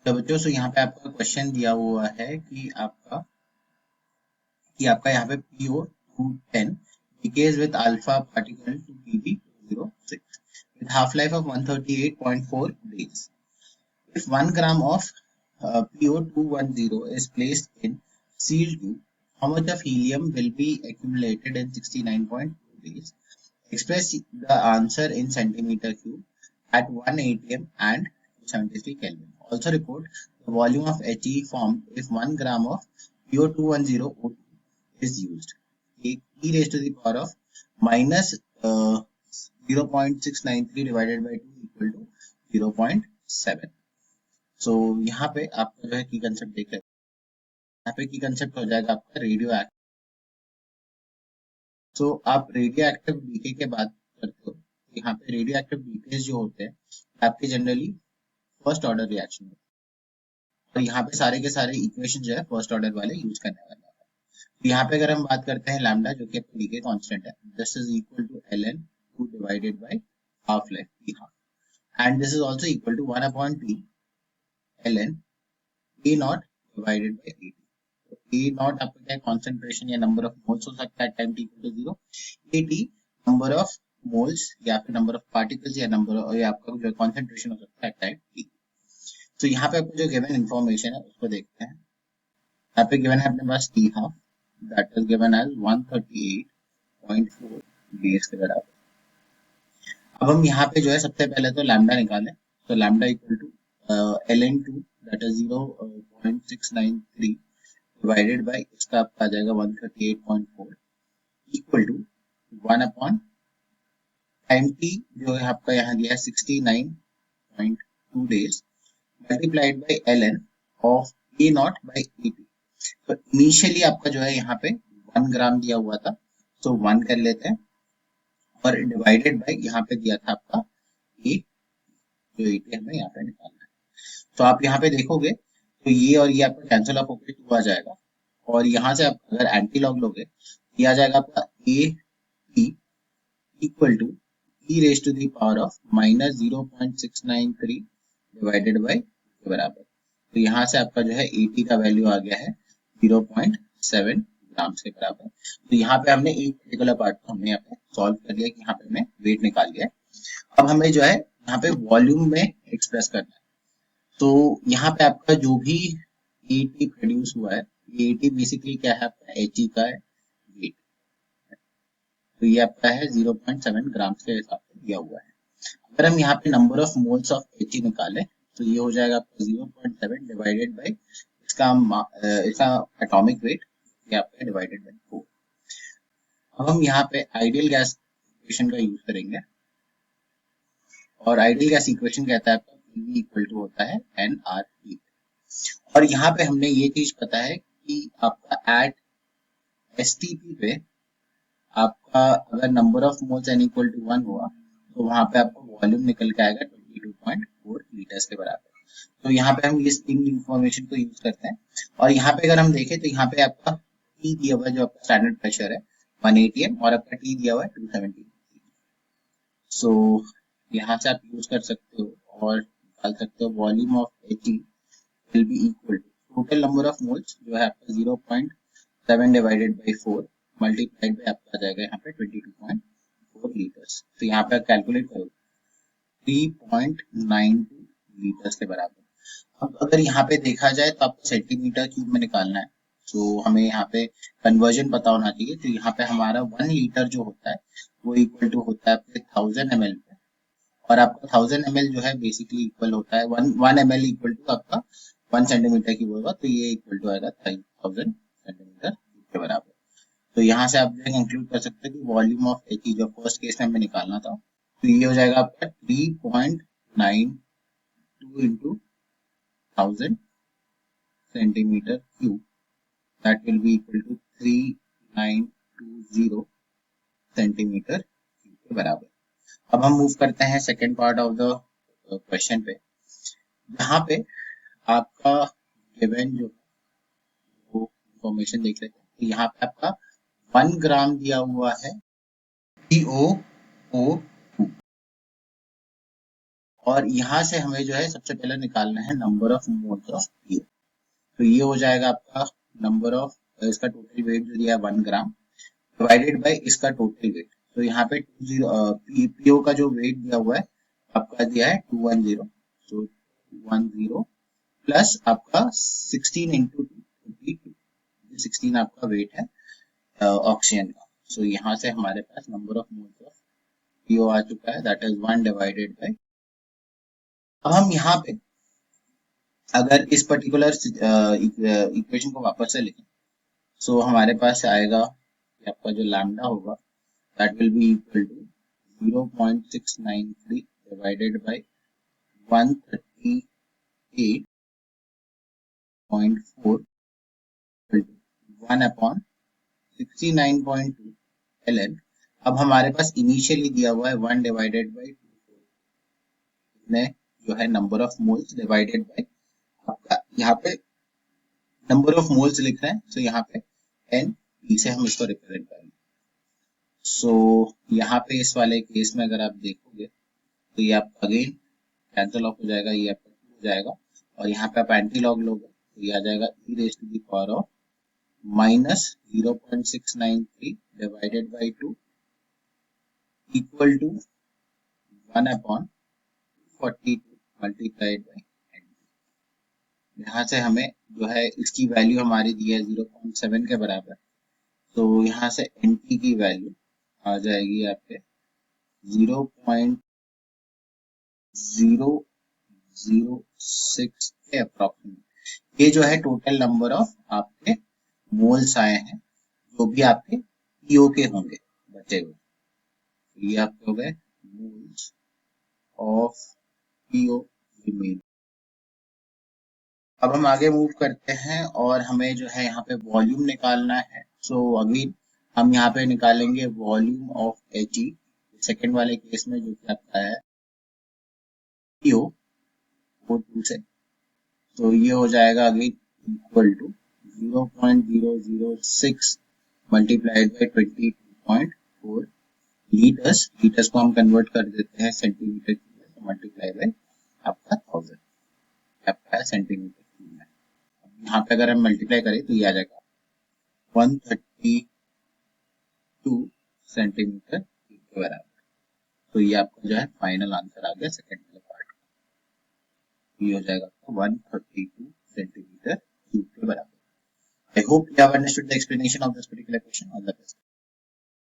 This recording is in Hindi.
तो बच्चों सो यहाँ पे आपका क्वेश्चन दिया हुआ है कि आपका यहाँ पे PO210 decays with alpha particle to Pb206 with half life of 138.4 days. If 1 gram of PO210 is placed in sealed tube, how much of helium will be accumulated in 69.2 days? Express the answer in centimeter cube at 1 atm and 273 Kelvin. Also report the volume of He formed if 1 gram of PO210 O2 is used. E raised to the power of minus 0.693 divided by 2 equal to 0.7. सो यहाँ पे आपका जो है की कंसेप्ट देख लेते हैं। यहाँ पे की कंसेप्ट हो जाएगा आपका रेडियो एक्टिव। सो आप रेडियो एक्टिव डीके के बात करते हो, यहाँ पे रेडियो एक्टिव डीकेज जो होते हैं आपके जनरली फर्स्ट ऑर्डर रिएक्शन होते हैं और यहाँ पे सारे के सारे इक्वेशन जो है फर्स्ट ऑर्डर वाले यूज करने वाले हैं। तो यहाँ पे अगर हम बात करते हैं लैम्डा जो कि आपका डीके कांस्टेंट है, this is equal to ln 2 divided by half life T half and this is also equal to 1 upon T ln A naught divided by AT। A naught आपका क्या कॉन्सेंट्रेशन या नंबर ऑफ मोल्स हो सकता है time t equal to 0, AT number of moles या फिर नंबर ऑफ पार्टिकल्स या नंबर या आपका जो कॉन्सेंट्रेशन हो सकता है टाइम t। तो यहाँ पे आपको जो गिवन इंफॉर्मेशन है उसको देखते हैं। यहाँ पे गिवन है अपने पास t half that is given as 138.4 days के बराबर। अब हम यहाँ पे जो है सबसे पहले तो लैम्डा निकालें। तो lambda equal to ln2 that is 0.693 divided by इसका आपका आ जाएगा 138.4 equal to 1 upon time T जो है आपका यहाँ दिया है 69.2 days multiplied by ln of A naught by AT। तो इनिशियली आपका जो है यहाँ पे 1 ग्राम दिया हुआ था, तो 1 कर लेते हैं और डिवाइडेड बाय यहाँ पे दिया था आपका ए, जो AT हमें यहाँ पे निकालना है। तो आप यहाँ पे देखोगे तो ये और ये आपका कैंसिल ऑफ होकर 2 आ जाएगा और यहाँ से आप अगर एंटी लॉग लोगे ये आ जाएगा आपका AT equal to e raise to the power of minus 0.693 divided by के बराबर। तो यहाँ से आपका जो है AT का वैल्यू आ गया है 0.7 ग्राम्स के बराबर। तो यहाँ पे हमने एक पर्टिकुलर पार्ट को हमने यहाँ पे सॉल्व कर लिया कि यहाँ पे हमने वेट निकाल लिया है। अब हमें जो है यहाँ पे वॉल्यूम में एक्सप्रेस करना है। तो यहाँ पे आपका जो भी AT प्रोड्यूस हुआ है, AT बेसिकली क्या है आपका He का है वेट। तो ये आपका है 0.7 ग्राम के हिसाब से दिया हुआ है। अगर हम यहाँ पे number of moles of He निकालें तो ये हो जाएगा आपका 0.7 डिवाइडेड बाई इसका एटॉमिक वेट ये आपका डिवाइडेड बाई 4। अब हम यहाँ पे आइडियल गैस इक्वेशन का यूज करेंगे और आइडियल गैस इक्वेशन कहता है आपका PV इक्वल टू होता है nRT। और यहाँ पे हमने ये चीज पता है कि आपका एट STP पे आपका अगर number of moles n equal to 1 हुआ तो वहां पे आपको वॉल्यूम निकल के आएगा 22.4 लीटर्स के बराबर। तो यहाँ पे हम इस इन इंफॉर्मेशन को यूज करते हैं और यहाँ पे अगर हम देखें तो यहाँ पे आपका T दिया हुआ है जो आपका स्टैंडर्ड प्रेशर है 1 atm और आपका T दिया हुआ है 270। सो यहाँ से आप यूज कर सकते हो और निकाल सकते हो volume of He will be equal to total number of moles जो है आपका 0.7 डिवाइडेड बाई 4 मल्टीप्लाइड बाई आपका आ जाएगा यहाँ पे 22.4 लीटर्स। तो यहाँ पे कैलकुलेट करो 3.92 लीटर्स के बराबर। अब अगर यहाँ पे देखा जाए तो आपको सेंटीमीटर क्यूब में निकालना है, तो हमें यहाँ पे कन्वर्जन पता होना चाहिए। तो यहाँ पे हमारा 1 लीटर जो होता है वो इक्वल टू होता है आपके 1000 ml पे और आपका 1000 ml जो है बेसिकली इक्वल होता है 1 ml इक्वल टू आपका 1 सेंटीमीटर क्यूब होगा। तो ये इक्वल टू आएगा 1000 सेंटीमीटर के बराबर। तो यहाँ से आप जो कंक्लूड कर सकते हैं कि वॉल्यूम ऑफ He जो फर्स्ट केस में हमें निकालना था तो ये हो जाएगा आपका 3.92 into 1000 centimetre cube that will be equal to 3920 centimetre cube के बराबर। अब हम मूव करते हैं second part of the question पे, जहाँ पे आपका गिवन जो वो इंफॉर्मेशन देख लेते हैं। तो यहाँ पे आपका 1 ग्राम दिया हुआ है POO2 और यहाँ से हमें जो है सबसे पहले निकालना है number of moles of PO. तो ये हो जाएगा आपका नंबर ऑफ, इसका टोटल वेट जो दिया है 1 ग्राम डिवाइडेड बाय इसका टोटल वेट। तो यहाँ पे पीओ का जो वेट दिया हुआ है आपका दिया है 210, तो 210 प्लस आपका 16 इंटू 22, 16 आपका वेट है ऑक्सीजन का। सो यहाँ से हमारे पास number of moles of PO आ चुका है, दैट इज 1 डिवाइडेड बाय। अब हम यहाँ पे अगर इस पर्टिकुलर इक्वेशन को वापस से लिखें, सो हमारे पास आएगा कि आपका जो लैम्डा होगा that will be equal to 0.693 divided बाय 138.4 1 अपॉन 69.2 ln। अब हमारे पास इनिशियली दिया हुआ है 1 डिवाइडेड बाय 2 में जो है number of moles divided by आपका यहाँ पे नंबर ऑफ मोल्स लिख रहे हैं, सो यहाँ पे एन पी से हम इसको रिप्रेजेंट करेंगे। सो यहाँ पे इस वाले केस में अगर आप देखोगे तो ये आप अगेन कैंसिल ऑफ हो जाएगा, ये आपका 2 हो जाएगा और यहाँ पे आप एंटी लॉग लोगे तो ये आ जाएगा e raise to the power of minus 0.693 divided by 2 equal to 1 upon 42 multiplied by N. यहाँ से हमें जो है इसकी वैल्यू हमारी दी है 0.7 के बराबर, तो यहाँ से एन टी की वैल्यू आ जाएगी आपके 0.006 के अप्रोक्सीमेट। ये जो है टोटल नंबर ऑफ आपके मोल्स आए हैं जो भी आपके पीओ के होंगे बचे हुए। तो ये आपके हो गए मोल्स ऑफ पीओ रिमेन। अब हम आगे मूव करते हैं और हमें जो है यहाँ पे वॉल्यूम निकालना है। सो अगेन हम यहाँ पे निकालेंगे volume of H E second वाले केस में जो कि आपका है पीओ O2 से। तो ये हो जाएगा again equal to 0.006 multiplied by 22.4 litres. Litres को हम कन्वर्ट कर देते हैं सेंटीमीटर में, मल्टीप्लाई बाय आपका 1000 आपका है सेंटीमीटर में। यहाँ पे अगर हम मल्टीप्लाई करें तो ये आ जाएगा 132 सेंटीमीटर के बराबर। तो ये आपका जो है फाइनल आंसर आ गया सेकेंड वाले पार्ट का। ये हो जाएगा 132 सेंटीमीटर क्यूब के बराबर। I hope you have understood the explanation of this particular question. All the best.